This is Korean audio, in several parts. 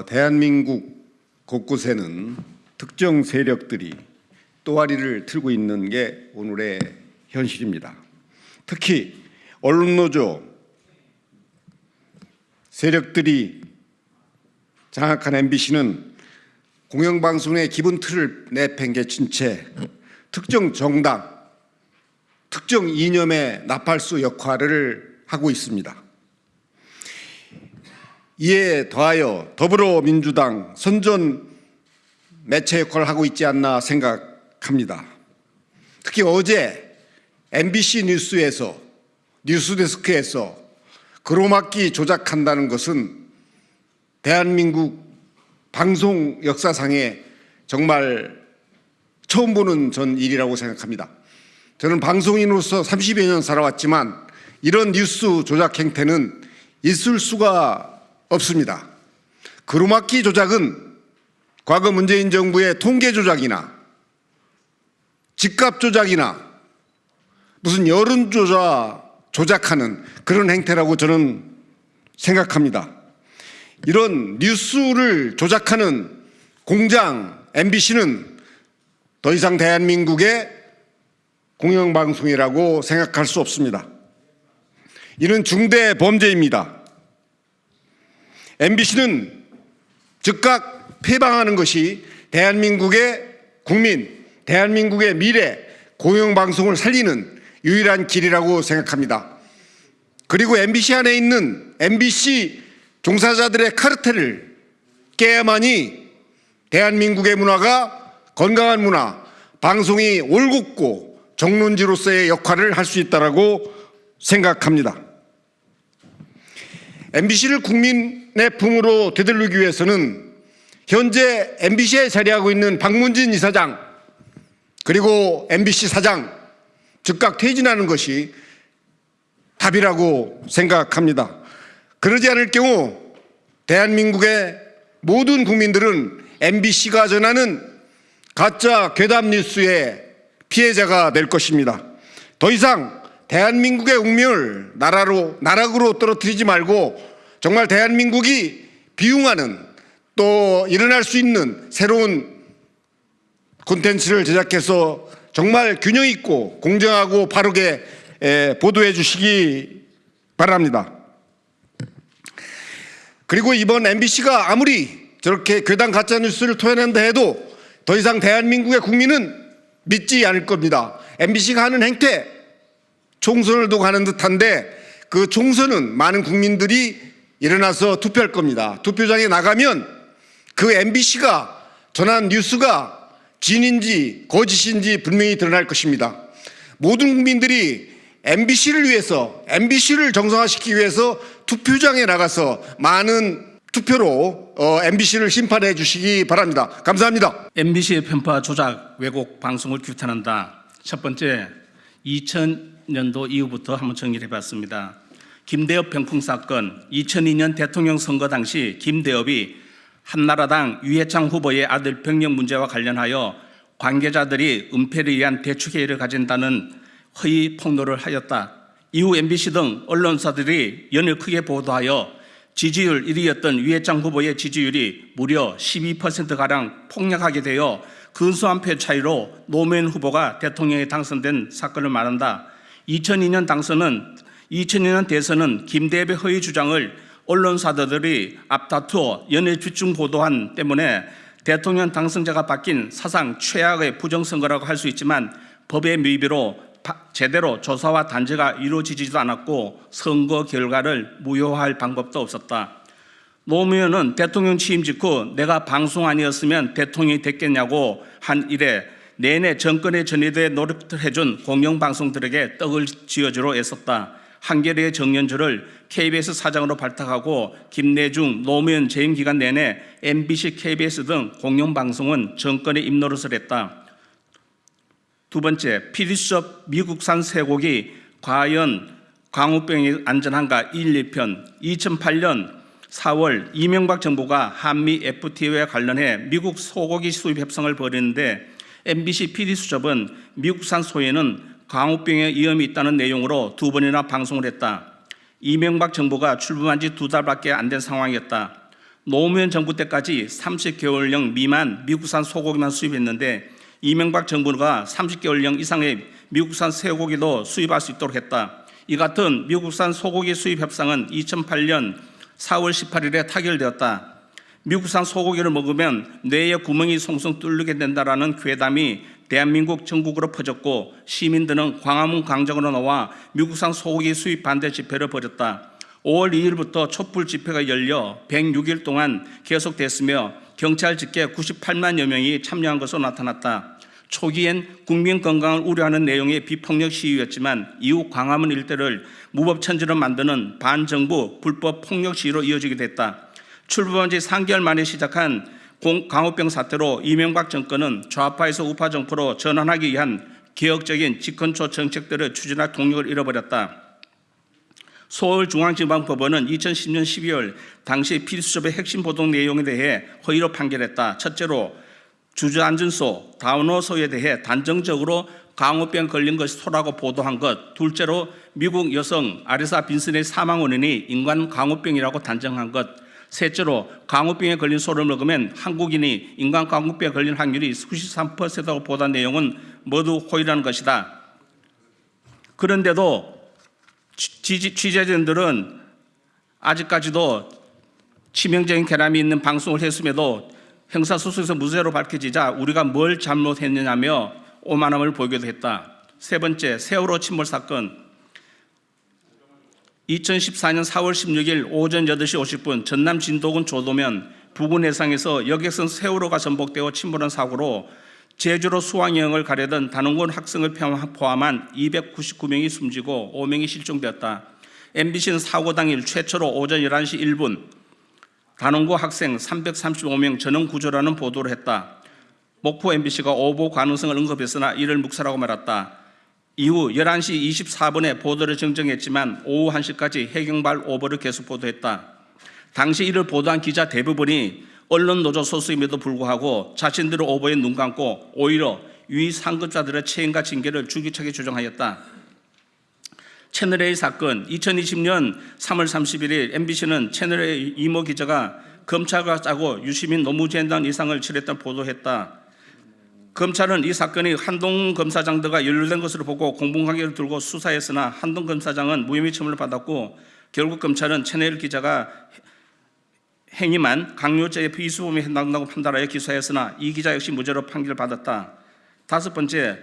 대한민국 곳곳에는 특정 세력들이 또아리를 틀고 있는 게 오늘의 현실입니다. 특히 언론노조 세력들이 장악한 MBC는 공영방송의 기본 틀을 내팽개친 채 특정 정당, 특정 이념의 나팔수 역할을 하고 있습니다. 이에 더하여 더불어민주당 선전 매체 역할을 하고 있지 않나 생각합니다. 특히 어제 MBC 뉴스에서 뉴스데스크에서 그로막기 조작한다는 것은 대한민국 방송 역사상에 정말 처음 보는 전 일이라고 생각합니다. 저는 방송인으로서 30여 년 살아왔지만 이런 뉴스 조작 행태는 있을 수가 없습니다. 그로막기 조작은 과거 문재인 정부의 통계 조작이나 집값 조작이나 무슨 여론 조작하는 그런 행태라고 저는 생각합니다. 이런 뉴스를 조작하는 공장 MBC는 더 이상 대한민국의 공영방송이라고 생각할 수 없습니다. 이는 중대 범죄입니다. MBC는 즉각 폐방하는 것이 대한민국의 국민, 대한민국의 미래, 공영방송을 살리는 유일한 길이라고 생각합니다. 그리고 MBC 안에 있는 MBC 종사자들의 카르텔을 깨야만이 대한민국의 문화가 건강한 문화, 방송이 올곧고 정론지로서의 역할을 할 수 있다고 생각합니다. MBC를 국민의 품으로 되돌리기 위해서는 현재 MBC에 자리하고 있는 박문진 이사장 그리고 MBC 사장 즉각 퇴진하는 것이 답이라고 생각합니다. 그러지 않을 경우 대한민국의 모든 국민들은 MBC가 전하는 가짜 괴담 뉴스의 피해자가 될 것입니다. 더 이상 대한민국의 운명을 나락으로 떨어뜨리지 말고 정말 대한민국이 비웅하는 또 일어날 수 있는 새로운 콘텐츠를 제작해서 정말 균형 있고 공정하고 바르게 보도해 주시기 바랍니다. 그리고 이번 MBC가 아무리 저렇게 괴담 가짜 뉴스를 토해낸다 해도 더 이상 대한민국의 국민은 믿지 않을 겁니다. MBC가 하는 행태 총선을 두고 하는 듯한데 그 총선은 많은 국민들이 일어나서 투표할 겁니다. 투표장에 나가면 그 MBC가 전한 뉴스가 진인지 거짓인지 분명히 드러날 것입니다. 모든 국민들이 MBC를 위해서, MBC를 정상화시키기 위해서 투표장에 나가서 많은 투표로 MBC를 심판해 주시기 바랍니다. 감사합니다. MBC의 편파 조작 왜곡 방송을 규탄한다. 첫 번째, 2000년도 이후부터 한번 정리를 해봤습니다. 김대엽 병풍 사건, 2002년 대통령 선거 당시 김대엽이 한나라당 유해창 후보의 아들 병역 문제와 관련하여 관계자들이 은폐를 위한 대축회의를 가진다는 허위 폭로를 하였다. 이후 MBC 등 언론사들이 연일 크게 보도하여 지지율 1위였던 유해창 후보의 지지율이 무려 12%가량 폭락하게 되어 근소한 표 차이로 노무현 후보가 대통령에 당선된 사건을 말한다. 2002년 대선은 김대엽의 허위 주장을 언론사들이 앞다투어 연일 집중 보도한 때문에 대통령 당선자가 바뀐 사상 최악의 부정선거라고 할 수 있지만 법의 미비로 제대로 조사와 단죄가 이루어지지도 않았고 선거 결과를 무효화할 방법도 없었다. 노무현은 대통령 취임 직후 내가 방송 아니었으면 대통령이 됐겠냐고 한 이래 내내 정권의 전위대에 노력을 해준 공영방송들에게 떡을 쥐어주려 애썼다. 한겨레의 정연주를 KBS 사장으로 발탁하고 김대중, 노무현 재임 기간 내내 MBC, KBS 등 공영방송은 정권의 입노릇을 했다. 두 번째, PD수첩 미국산 쇠고기 과연 광우병이 안전한가 1, 2편 2008년 4월 이명박 정부가 한미 FTA와 관련해 미국 소고기 수입 협상을 벌이는데 MBC PD수첩은 미국산 소에는 광우병의 위험이 있다는 내용으로 2번이나 방송을 했다. 이명박 정부가 출범한 지 2달밖에 안 된 상황이었다. 노무현 정부 때까지 30개월령 미만 미국산 소고기만 수입했는데 이명박 정부가 30개월령 이상의 미국산 쇠고기도 수입할 수 있도록 했다. 이 같은 미국산 소고기 수입 협상은 2008년 4월 18일에 타결되었다. 미국산 소고기를 먹으면 뇌에 구멍이 송송 뚫리게 된다라는 괴담이 대한민국 전국으로 퍼졌고 시민들은 광화문 광장으로 나와 미국산 소고기 수입 반대 집회를 벌였다. 5월 2일부터 촛불 집회가 열려 106일 동안 계속됐으며 경찰 집계 98만여 명이 참여한 것으로 나타났다. 초기엔 국민 건강을 우려하는 내용의 비폭력 시위였지만 이후 광화문 일대를 무법천지로 만드는 반정부 불법 폭력 시위로 이어지게 됐다. 출범한 지 3개월 만에 시작한 광우병 사태로 이명박 정권은 좌파에서 우파 정부로 전환하기 위한 개혁적인 집권초 정책들을 추진할 동력을 잃어버렸다. 서울중앙지방법원은 2010년 12월 당시 필수법의 핵심 보도 내용에 대해 허위로 판결했다. 첫째로 주저앉은소, 다운호소에 대해 단정적으로 광우병 걸린 것이 소라고 보도한 것. 둘째로 미국 여성 아레사 빈슨의 사망 원인이 인간 광우병이라고 단정한 것. 셋째로 광우병에 걸린 소를 먹으면 한국인이 인간 광우병에 걸린 확률이 93%라고 보도한 내용은 모두 허위라는 것이다. 그런데도 취재진들은 아직까지도 치명적인 결함이 있는 방송을 했음에도 형사소송에서 무죄로 밝혀지자 우리가 뭘 잘못했느냐며 오만함을 보이기도 했다. 세 번째, 세월호 침몰 사건. 2014년 4월 16일 오전 8시 50분 전남 진도군 조도면 부근 해상에서 여객선 세월호가 전복되어 침몰한 사고로 제주로 수학여행을 가려던 단원군 학생을 포함한 299명이 숨지고 5명이 실종되었다. MBC는 사고 당일 최초로 오전 11시 1분 단원고 학생 335명 전원 구조라는 보도를 했다. 목포 MBC가 오보 가능성을 언급했으나 이를 묵살하고 말았다. 이후 11시 24분에 보도를 정정했지만 오후 1시까지 해경발 오보를 계속 보도했다. 당시 이를 보도한 기자 대부분이 언론노조 소수임에도 불구하고 자신들의 오보에 눈 감고 오히려 위 상급자들의 책임과 징계를 줄기차게 주장하였다. 채널A 사건. 2020년 3월 31일 MBC는 채널A 이모 기자가 검찰과 짜고 유시민 노무진단 이상을 치렀다는 보도했다. 검찰은 이 사건이 한동 검사장 등과 연루된 것으로 보고 공범관계를 들고 수사했으나 한동 검사장은 무혐의 처분을 받았고 결국 검찰은 채널A 기자가 행위만 강요죄의 비수범에 해당한다고 판단하여 기소했으나 이 기자 역시 무죄로 판결을 받았다. 다섯 번째,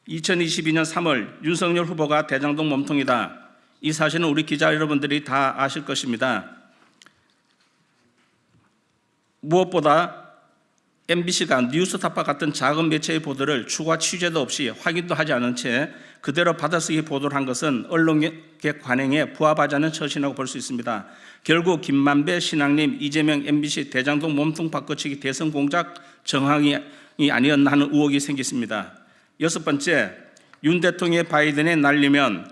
2022년 3월 윤석열 후보가 대장동 몸통이다. 이 사실은 우리 기자 여러분들이 다 아실 것입니다. 무엇보다 MBC가 뉴스타파 같은 작은 매체의 보도를 추가 취재도 없이 확인도 하지 않은 채 그대로 받아쓰기 보도를 한 것은 언론의 관행에 부합하지 않은 처신이라고 볼 수 있습니다. 결국 김만배 신앙님 이재명 MBC 대장동 몸통 바꿔치기 대선 공작 정황이 아니었나 하는 의혹이 생겼습니다. 여섯 번째, 윤 대통령의 바이든에 날리면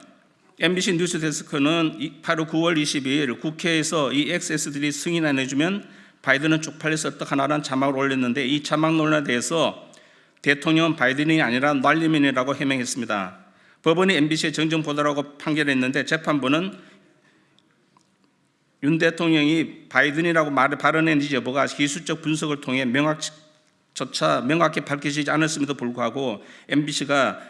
MBC 뉴스데스크는 8월 9월 22일 국회에서 이 XS들이 승인 안 해주면 바이든은 쪽팔려서 어떡하나라는 자막을 올렸는데 이 자막 논란에 대해서 대통령은 바이든이 아니라 날리면이라고 해명했습니다. 법원이 MBC의 정정 보도라고 판결했는데 재판부는 윤 대통령이 바이든이라고 발언했는지 여부가 기술적 분석을 통해 명확히 밝혀지지 않았음에도 불구하고 MBC가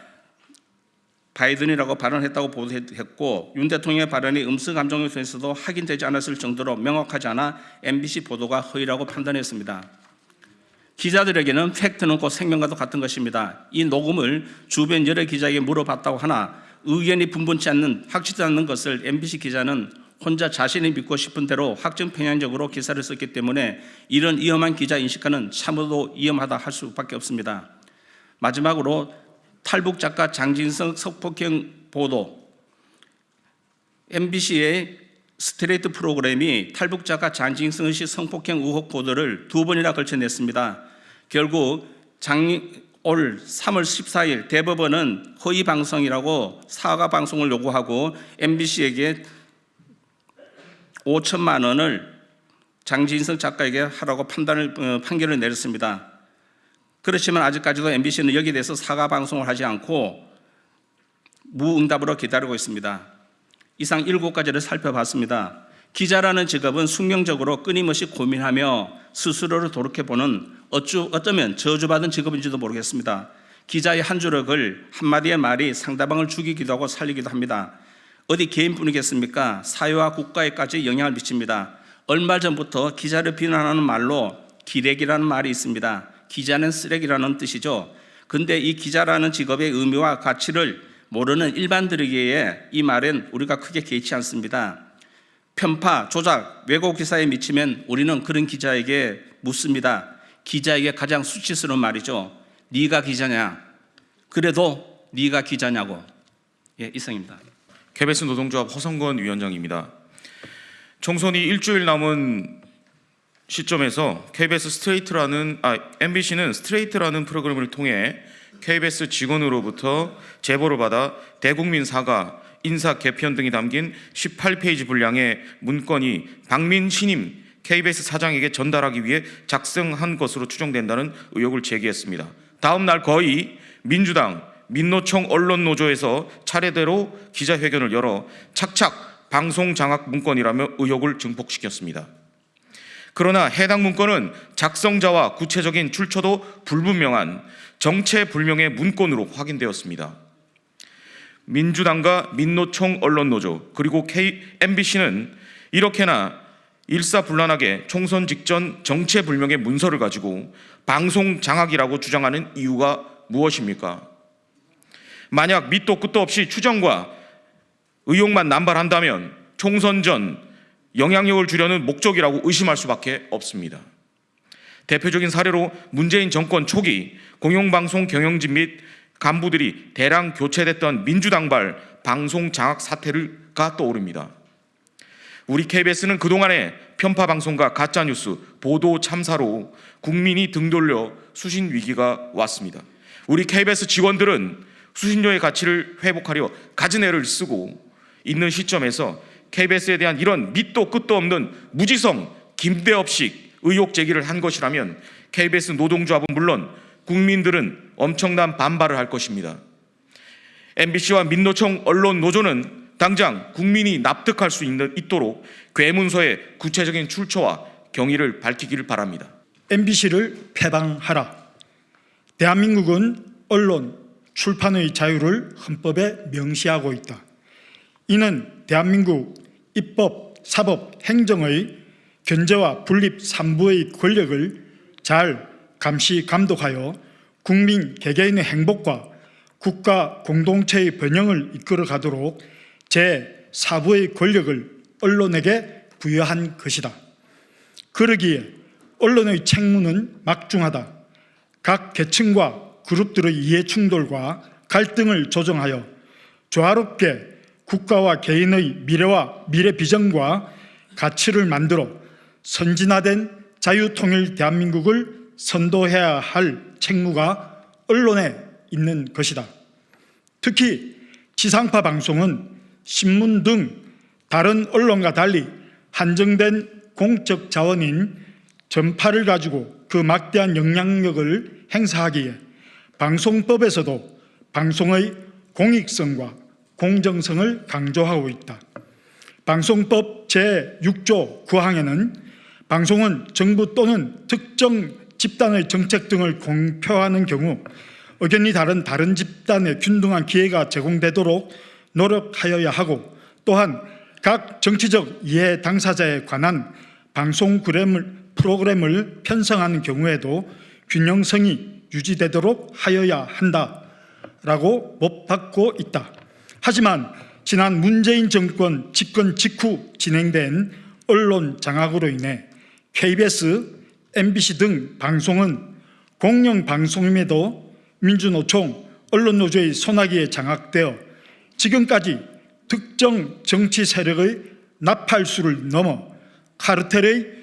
바이든이라고 발언했다고 보도했고 윤 대통령의 발언이 음성 감정에 대해서도 확인되지 않았을 정도로 명확하지 않아 MBC 보도가 허위라고 판단했습니다. 기자들에게는 팩트는 곧 생명과도 같은 것입니다. 이 녹음을 주변 여러 기자에게 물어봤다고 하나 의견이 분분치 않는 확실치 않는 것을 MBC 기자는 혼자 자신이 믿고 싶은 대로 확정 편향적으로 기사를 썼기 때문에 이런 위험한 기자 인식과는 참으로 위험하다 할 수밖에 없습니다. 마지막으로 탈북 작가 장진성 성폭행 보도. MBC의 스트레이트 프로그램이 탈북 작가 장진성 씨 성폭행 의혹 보도를 2번이나 걸쳐 냈습니다. 결국 올 3월 14일 대법원은 허위 방송이라고 사과 방송을 요구하고 MBC에게 5천만 원을 장진성 작가에게 하라고 판결을 내렸습니다. 그렇지만 아직까지도 MBC는 여기에 대해서 사과 방송을 하지 않고 무응답으로 기다리고 있습니다. 이상 7가지를 살펴봤습니다. 기자라는 직업은 숙명적으로 끊임없이 고민하며 스스로를 돌이켜보는 어쩌면 저주받은 직업인지도 모르겠습니다. 기자의 한 주력을 한마디의 말이 상대방을 죽이기도 하고 살리기도 합니다. 어디 개인뿐이겠습니까? 사회와 국가에까지 영향을 미칩니다. 얼마 전부터 기자를 비난하는 말로 기레기라는 말이 있습니다. 기자는 쓰레기라는 뜻이죠. 근데 이 기자라는 직업의 의미와 가치를 모르는 일반들에게 이 말은 우리가 크게 개의치 않습니다. 편파, 조작, 왜곡 기사에 미치면 우리는 그런 기자에게 묻습니다. 기자에게 가장 수치스러운 말이죠. 네가 기자냐? 그래도 네가 기자냐고. 예, 이상입니다. KBS 노동조합 허성건 위원장입니다. 총선이 일주일 남은 시점에서 MBC는 스트레이트라는 프로그램을 통해 KBS 직원으로부터 제보를 받아 대국민 사과, 인사 개편 등이 담긴 18페이지 분량의 문건이 박민 신임 KBS 사장에게 전달하기 위해 작성한 것으로 추정된다는 의혹을 제기했습니다. 다음 날 거의 민주당, 민노총 언론노조에서 차례대로 기자회견을 열어 착착 방송 장악 문건이라며 의혹을 증폭시켰습니다. 그러나 해당 문건은 작성자와 구체적인 출처도 불분명한 정체불명의 문건으로 확인되었습니다. 민주당과 민노총 언론노조 그리고 MBC는 이렇게나 일사불란하게 총선 직전 정체불명의 문서를 가지고 방송 장악이라고 주장하는 이유가 무엇입니까? 만약 밑도 끝도 없이 추정과 의혹만 남발한다면 총선 전 영향력을 주려는 목적이라고 의심할 수밖에 없습니다. 대표적인 사례로 문재인 정권 초기 공영방송 경영진 및 간부들이 대량 교체됐던 민주당발 방송 장악 사태가 떠오릅니다. 우리 KBS는 그동안의 편파 방송과 가짜뉴스, 보도 참사로 국민이 등 돌려 수신 위기가 왔습니다. 우리 KBS 직원들은 수신료의 가치를 회복하려 가진 애를 쓰고 있는 시점에서 KBS에 대한 이런 밑도 끝도 없는 무지성, 김대엽식 의혹 제기를 한 것이라면 KBS 노동조합은 물론 국민들은 엄청난 반발을 할 것입니다. MBC와 민노총 언론노조는 당장 국민이 납득할 수 있도록 괴문서의 구체적인 출처와 경위를 밝히기를 바랍니다. MBC를 폐방하라. 대한민국은 언론, 출판의 자유를 헌법에 명시하고 있다. 이는 대한민국 입법, 사법, 행정의 견제와 분립 3부의 권력을 잘 감시, 감독하여 국민 개개인의 행복과 국가 공동체의 번영을 이끌어 가도록 제4부의 권력을 언론에게 부여한 것이다. 그러기에 언론의 책무는 막중하다. 각 계층과 그룹들의 이해 충돌과 갈등을 조정하여 조화롭게 국가와 개인의 미래와 미래 비전과 가치를 만들어 선진화된 자유통일 대한민국을 선도해야 할 책무가 언론에 있는 것이다. 특히 지상파 방송은 신문 등 다른 언론과 달리 한정된 공적 자원인 전파를 가지고 그 막대한 영향력을 행사하기에 방송법에서도 방송의 공익성과 공정성을 강조하고 있다. 방송법 제6조 9항에는 방송은 정부 또는 특정 집단의 정책 등을 공표하는 경우 의견이 다른 집단의 균등한 기회가 제공되도록 노력하여야 하고, 또한 각 정치적 이해 당사자에 관한 방송 프로그램을 편성하는 경우에도 균형성이 유지되도록 하여야 한다라고 못 받고 있다. 하지만 지난 문재인 정권 집권 직후 진행된 언론 장악으로 인해 KBS, MBC 등 방송은 공영방송임에도 민주노총, 언론노조의 손아귀에 장악되어 지금까지 특정 정치 세력의 나팔수를 넘어 카르텔의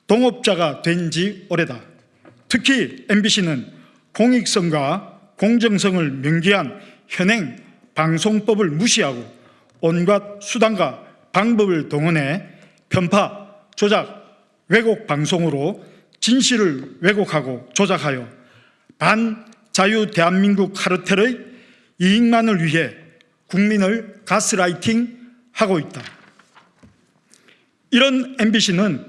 동업자가 된 지 오래다. 특히 MBC는 공익성과 공정성을 명기한 현행 방송법을 무시하고 온갖 수단과 방법을 동원해 편파, 조작, 왜곡 방송으로 진실을 왜곡하고 조작하여 반자유 대한민국 카르텔의 이익만을 위해 국민을 가스라이팅하고 있다. 이런 MBC는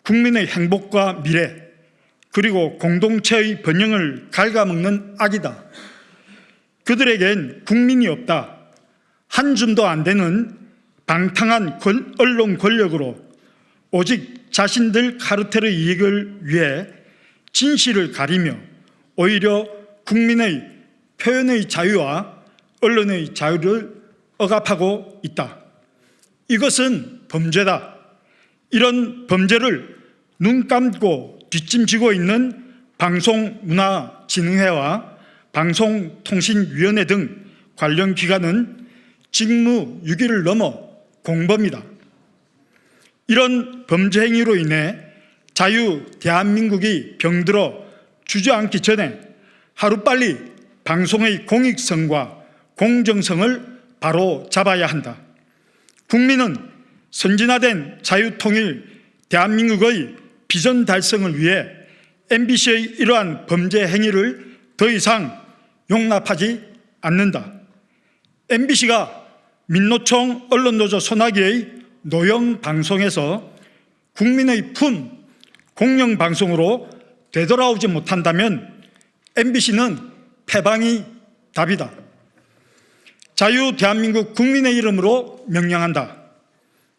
국민의 행복과 미래 그리고 공동체의 번영을 갉아먹는 악이다. 그들에겐 국민이 없다. 한 줌도 안 되는 방탕한 언론 권력으로 오직 자신들 카르텔의 이익을 위해 진실을 가리며 오히려 국민의 표현의 자유와 언론의 자유를 억압하고 있다. 이것은 범죄다. 이런 범죄를 눈 감고 뒷짐지고 있는 방송문화진흥회와 방송통신위원회 등 관련 기관은 직무유기를 넘어 공범이다. 이런 범죄 행위로 인해 자유 대한민국이 병들어 주저앉기 전에 하루빨리 방송의 공익성과 공정성을 바로 잡아야 한다. 국민은 선진화된 자유통일 대한민국의 비전 달성을 위해 MBC의 이러한 범죄 행위를 더 이상 용납하지 않는다. MBC가 민노총 언론노조 소나기의 노영 방송에서 국민의 품 공영방송으로 되돌아오지 못한다면 MBC는 패방이 답이다. 자유 대한민국 국민의 이름으로 명령한다.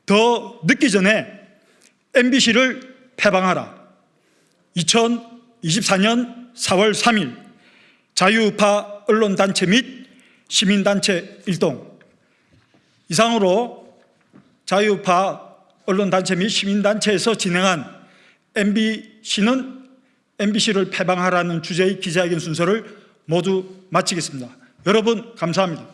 더 늦기 전에 MBC를 패방하라. 2024년 4월 3일 자유우파 언론단체 및 시민단체 일동. 이상으로 자유우파 언론단체 및 시민단체에서 진행한 MBC는 MBC를 패방하라는 주제의 기자회견 순서를 모두 마치겠습니다. 여러분 감사합니다.